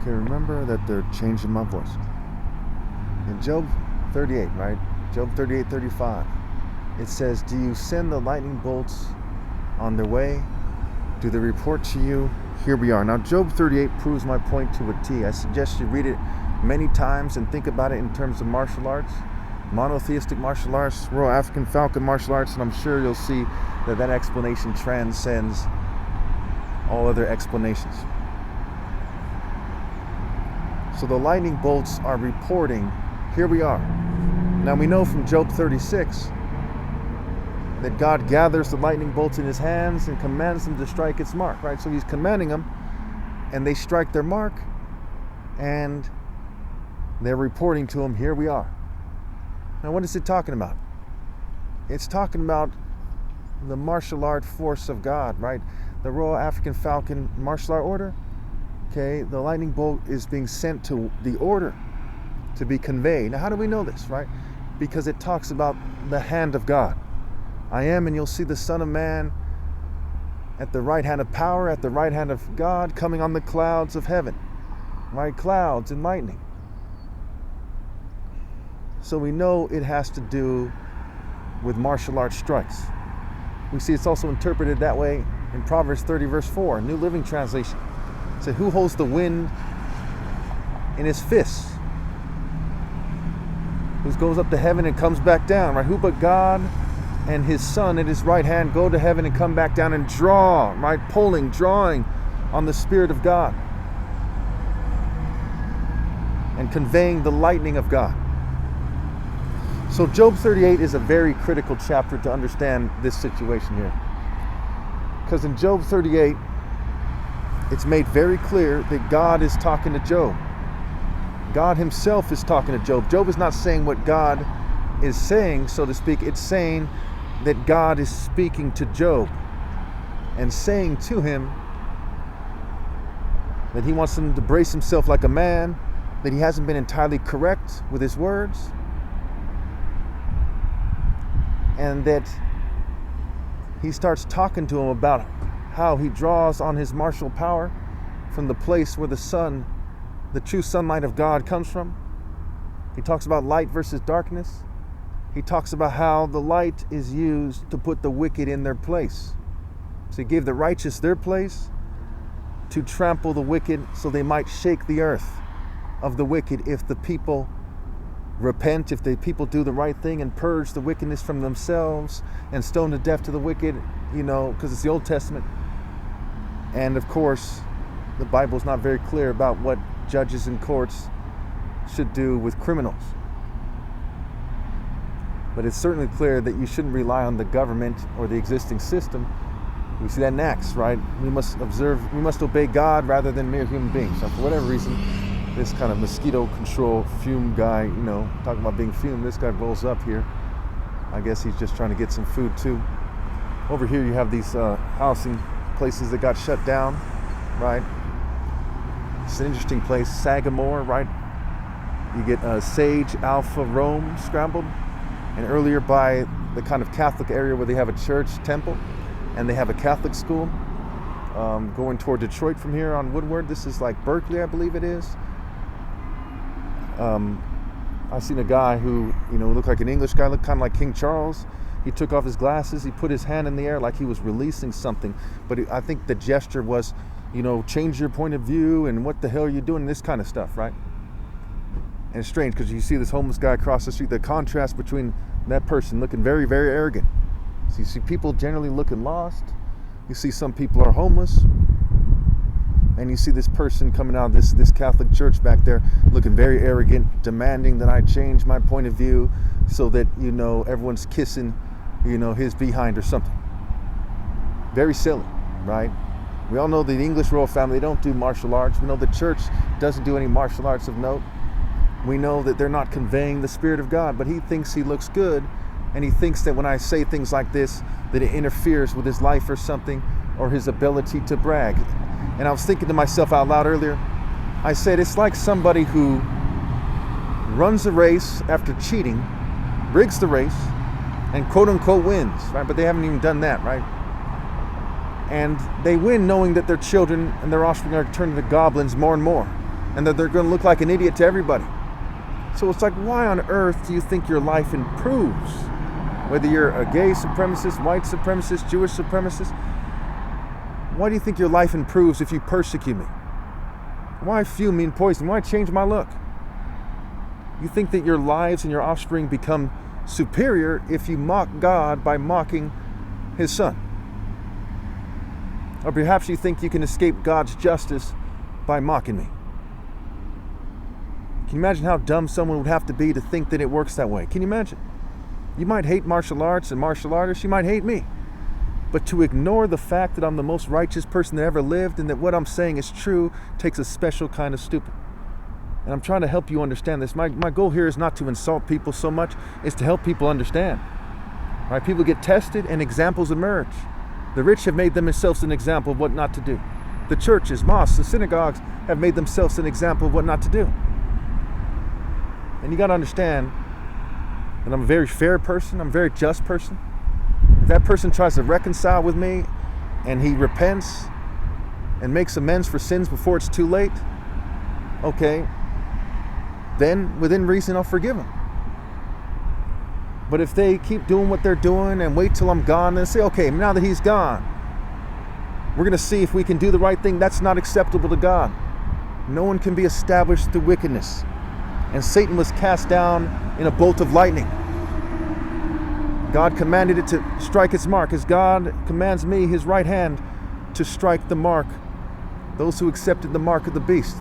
Okay, remember that they're changing my voice. In Job 38, right? Job 38:35. It says, do you send the lightning bolts on their way? Do they report to you? Here we are. Now, Job 38 proves my point to a T. I suggest you read it many times and think about it in terms of martial arts, monotheistic martial arts, Royal African Falcon martial arts, and I'm sure you'll see that that explanation transcends all other explanations. So the lightning bolts are reporting, here we are. Now we know from Job 36 that God gathers the lightning bolts in his hands and commands them to strike its mark, right? So he's commanding them, and they strike their mark, and they're reporting to him, here we are. Now what is it talking about? It's talking about the martial art force of God, right? The Royal African Falcon martial art order. Okay, the lightning bolt is being sent to the order to be conveyed. Now how do we know this, right? Because it talks about the hand of God. I am, and you'll see the Son of Man at the right hand of power, at the right hand of God, coming on the clouds of heaven, right? Clouds and lightning. So we know it has to do with martial arts strikes. We see it's also interpreted that way in Proverbs 30 verse 4, New Living Translation. It says, who holds the wind in his fists? Who goes up to heaven and comes back down, right? Who but God and his Son at his right hand go to heaven and come back down and draw, right? Drawing on the Spirit of God and conveying the lightning of God. So Job 38 is a very critical chapter to understand this situation here. Because in Job 38, it's made very clear that God is talking to Job. God himself is talking to Job. Job is not saying what God is saying, so to speak. It's saying that God is speaking to Job and saying to him that he wants him to brace himself like a man, that he hasn't been entirely correct with his words, and that he starts talking to him about how he draws on his martial power from the place where the sun, the true sunlight of God, comes from. He talks about light versus darkness. He talks about how the light is used to put the wicked in their place. So he gave the righteous their place to trample the wicked, so they might shake the earth of the wicked if the people repent, if the people do the right thing and purge the wickedness from themselves and stone to death to the wicked, because it's the Old Testament. And of course, the Bible's not very clear about what judges and courts should do with criminals. But it's certainly clear that you shouldn't rely on the government or the existing system. We see that next, right? We must obey God rather than mere human beings. So for whatever reason, this kind of mosquito control fume guy, talking about being fumed, this guy rolls up here. I guess he's just trying to get some food too. Over here you have these housing places that got shut down, right? It's an interesting place, Sagamore, right? You get Sage, Alpha, Rome scrambled. And earlier by the kind of Catholic area where they have a church, temple, and they have a Catholic school. Going toward Detroit from here on Woodward, this is like Berkeley, I believe it is. I've seen a guy who, looked like an English guy, looked kind of like King Charles. He took off his glasses, he put his hand in the air like he was releasing something. But I think the gesture was, change your point of view and what the hell are you doing, this kind of stuff, right? And it's strange because you see this homeless guy across the street, the contrast between that person looking very, very arrogant. So you see people generally looking lost. You see some people are homeless. And you see this person coming out of this Catholic church back there looking very arrogant, demanding that I change my point of view so that, everyone's kissing, his behind or something. Very silly, right? We all know the English royal family, they don't do martial arts. We know the church doesn't do any martial arts of note. We know that they're not conveying the Spirit of God, but he thinks he looks good, and he thinks that when I say things like this, that it interferes with his life or something, or his ability to brag. And I was thinking to myself out loud earlier, I said, it's like somebody who runs a race after cheating, rigs the race, and quote unquote wins, right? But they haven't even done that, right? And they win knowing that their children and their offspring are turning to goblins more and more. and that they're going to look like an idiot to everybody. So it's like, why on earth do you think your life improves? Whether you're a gay supremacist, white supremacist, Jewish supremacist, why do you think your life improves if you persecute me? Why fuel me and poison? Why change my look? You think that your lives and your offspring become superior if you mock God by mocking His Son. Or perhaps you think you can escape God's justice by mocking me. Can you imagine how dumb someone would have to be to think that it works that way? Can you imagine? You might hate martial arts and martial artists. You might hate me. But to ignore the fact that I'm the most righteous person that ever lived and that what I'm saying is true takes a special kind of stupid. And I'm trying to help you understand this. My goal here is not to insult people so much, it's to help people understand. Right? People get tested and examples emerge. The rich have made themselves an example of what not to do. The churches, mosques, the synagogues have made themselves an example of what not to do. And you got to understand that I'm a very fair person. I'm a very just person. If that person tries to reconcile with me and he repents and makes amends for sins before it's too late, okay, then within reason I'll forgive them. But if they keep doing what they're doing and wait till I'm gone and say, okay, now that he's gone, we're going to see if we can do the right thing, that's not acceptable to God. No one can be established through wickedness. And Satan was cast down in a bolt of lightning. God commanded it to strike its mark, as God commands me, His right hand, to strike the mark, those who accepted the mark of the beast.